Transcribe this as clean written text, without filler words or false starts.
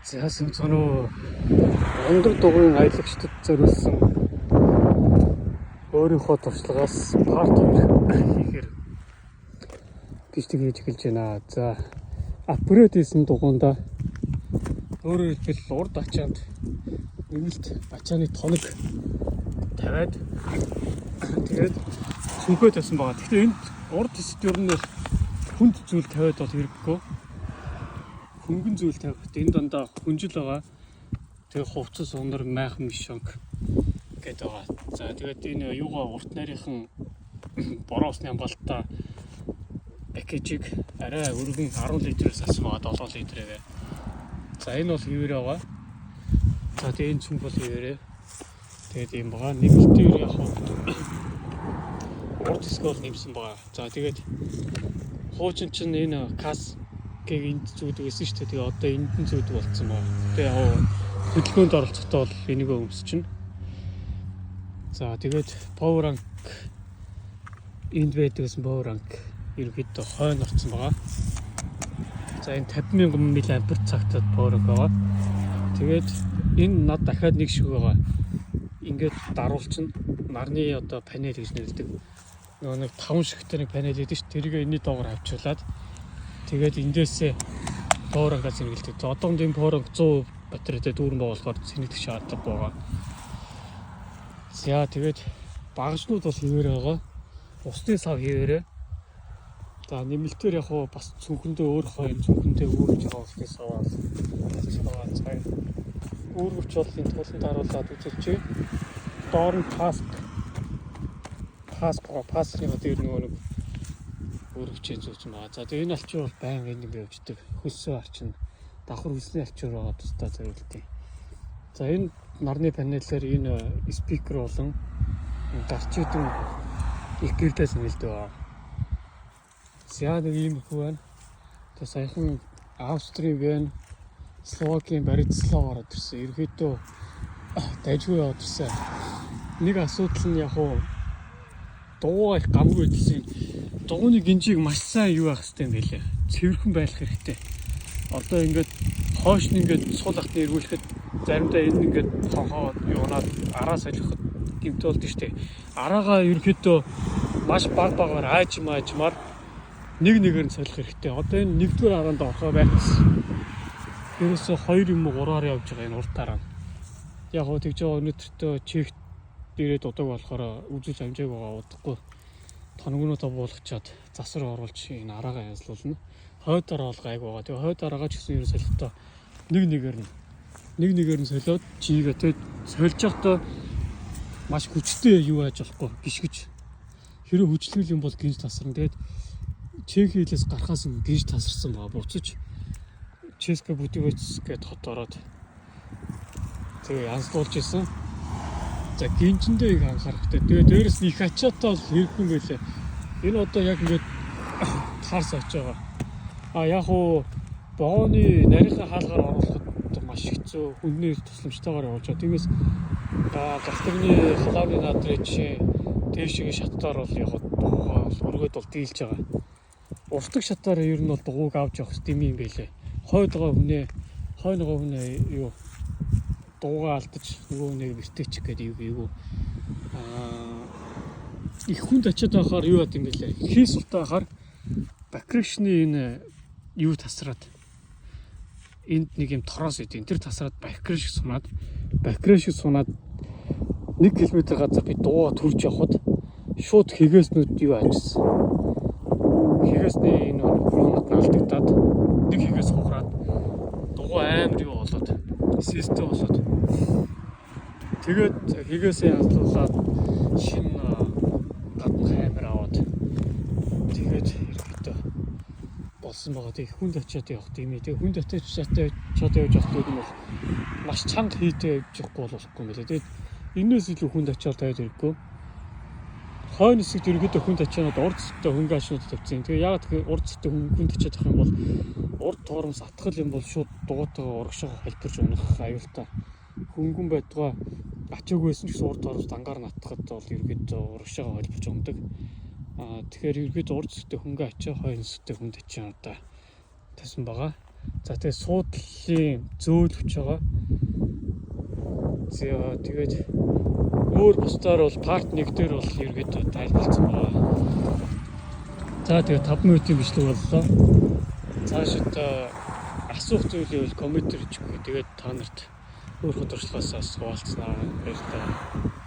За сумцоноо өндөр дугуйн аялагчдад зориулсан өөрийнхөө туршлагаас парт хийхээр бичиг хийж эхэлж байна. За апгрейд хийсэн дугуйнда өөрөөр хэлбэл урд ачаанд нэмэлт ачааны тоног тавиад тэгээд сүнхөө тавьсан байгаа. Гэхдээ энд урд хэсэгт ер нь хүнд зүйл тавиад бол хэрэггүй. Хөнгөн зүйл тавихад энэ дандаа хүнжил байгаа. Тэгээ хувцас унар майхан мишонг гэдэг байгаа. За тэгээд энэ юугаа урт нарийнхан бороосны амбалтаа пакэжийг арай өргөн 10 литрээс ассан байгаа 7 литрээгээ. За энэ бол хിവэрэ байгаа. За тэгээд энэ цүнх бол хിവэрэ. Тэгээд юм байгаа. Нэмэлтээр яг урд хэсэг бол нэмсэн байгаа. За тэгээд хуучин чинь энэ кас гэг энд зүүд байсан шүү дээ. Тэгээ одоо эндэн зүүд болцсон байна. Тэгээ яг хөдөлгөөнд оролцохдоо бол энийг өмсчихнэ. За тэгээд power rank энд байдгүйсэн power rank ерөөхдөө хойно орцсон байгаа. За энэ 50,000 мАh цагтад power rank байгаа. Тэгээд энэ над дахиад нэг шиг байгаа. Ингээд даруулчихна. Нарны одоо панел гэж нэрлэдэг. Нөгөө нэг 5 шигтэй нэг панел гэдэг чинь тэрийг энэний доогоор авчуулаад тэгээд эндээсээ power rank-аас сэргэлдэг. За одоонд энэ power rank 100% батарейтай дүүрэн болохоор сэргэлдэх шаардлага байгаа. За тэгээд багажнууд бол хിവэрэ байгаа. Усны сав хിവэрэ. За нэмэлтээр яг бас цүнхэндээ өөр хоёр цүнхэндээ өөрч байгаа усны сав байгаа. Цаг өөрөвч бол энэ туланд харуулад үзүүлчихье. Доор нь паскны дээр нөгөө нэг өөрөвчийн зүүж байгаа. За тэгээ энэ алчуур бол байнга энийг явждаг. Хөлсөө арчин давхар хөлсний алчуур байгаа тусдаа зориултыг. За энэ нарны панелээр энэ спикер болон гарч идэв их гэрдээс нэлээд байгаа. За нэг юм хүү байна. Тэгээ саяхан Австрийн Вен, Словакийн Братислав ороод ирсэн. Ерөөдөө дайжгүй яваад ирсэн. Нэг асуудал нь яг дуугаар гамгүй хэлсэн. Дугууны гинжиг маш сайн юу байх хэрэгтэй юм бэлээ. Цэвэрхэн байх хэрэгтэй. Одоо ингээд хойш нь ингээд сул ахны эргүүлэхэд заримдаа энэ ингээд хонхоо юунаад араа солиход гэмтэл болдог шүү дээ. Араагаа ерөөхдөө маш багаар аажмаар нэгээр нь солих хэрэгтэй. Одоо энэ нэгдүгээр араанд орохоо байсан. Ерөөсөө 2 юм уу 3-аар явж байгаа энэ урд дараа. Яг тэгж байгаа өнөөдөртөө чек дээрээ дудаг болохоор үзүүл амжааг байгаа удахгүй. Тоногнуудаа буулгачаад засвар оруулж энэ араагаа янзлуулна. Хойд дараа бол гайг байгаа. Тэгээ хойд дараагаа ч гэсэн ерөн солихдоо нэгээр нь солиод чигээ тэгээд сольж явахдаа маш хүчтэй юу яаж болохгүй гიშгэж. Хэрэв хүчлэл юм бол гинж тасарна. Тэгээд чек хийлээс гарахаас гинж тасарсан байгаа. Буцаж Ческа Будивец гээд хот ороод тэгээ янзлуулж исэн. За гинжиндээ их анхаарах хэрэгтэй. Тэгээ дээрэс нь их ачаатай бол хэрэггүй юм байлээ. Энэ одоо яг ингээд таарс очиж байгаа. Яг бооны нарийнхаа хаалгаар оруулахад маш хэцүү хүнний тусламжтайгаар явуулж байгаа. Тиймээс галтгны халааны надрын жишээ дээшээ шаттаар бол яг өргөд бол дийлж байгаа. Уртаг шатаар ер нь бол дугуйг авч явах юм байлээ. Хойного хүнээ юу дуугаа алдаж нөгөө нэг вертеч гэдэг юу их хүнд ачаад байхаар юу яд юм бэлээ. Хийс уртаа байхаар бакришны энэ юу тасраад энд нэг юм тороос идэв. Тэр тасраад бакриш сунаад 1 км газар би дуугаа төрж явхад шууд хэгээснүүд юу аажсан. Хэгээсний энэ юунад алдагдаад нэг хэгээс хухраад дугуй амар юу болоод систем болоод тэгээд хэгээсээ янзлуулаад шинэ гадна камер аваад тэгээд ерөөдөө болсон байгаа. Тэг хүнд очиад явах тийм ээ. Тэг хүнд очиад чад явж явах нь бол маш чанга хийтэй явж явахгүй болохгүй юм байна. Тэгээд энэс илүү хүнд очиад тавьж ирэхгүй. Хойно хэсэгт ерөөдөө хүнд ачаанууд урд зэвтэй хөнгө ашнууд тавьчихсан. Тэгээ яагаад тэгэхээр урд зэвтэй хүнд ачаад авах юм бол урд тоормс атгал юм бол шууд дугуйтайгаа урагшаага холбирч унах аюултай. Хөнгөн байдгаа ачаагүй байсан ч гэсэн урд тоормс дангаар нь атгахад бол ерөөдөө урагшаага холбирч ундаг. Тэгэхээр ерөөдөө урд зэвтэй хөнгө ачаа хойно зэвтэй хүнд ачаануудаа тавьсан байгаа. За тэгээд суудлын зөөлөвч байгаа. За тэгээд өөр бусдаар бол парт 1 дээр бол ерөөдөө тайлбарлсан байгаа. За тэгээд 5 минутын бичлэг боллоо. Цаашид асуух зүйлийг бол коммент хийж өгье. Тэгээд та нарт өөр хөдөлгөөсөөс хуваалцсанаа баярлалаа.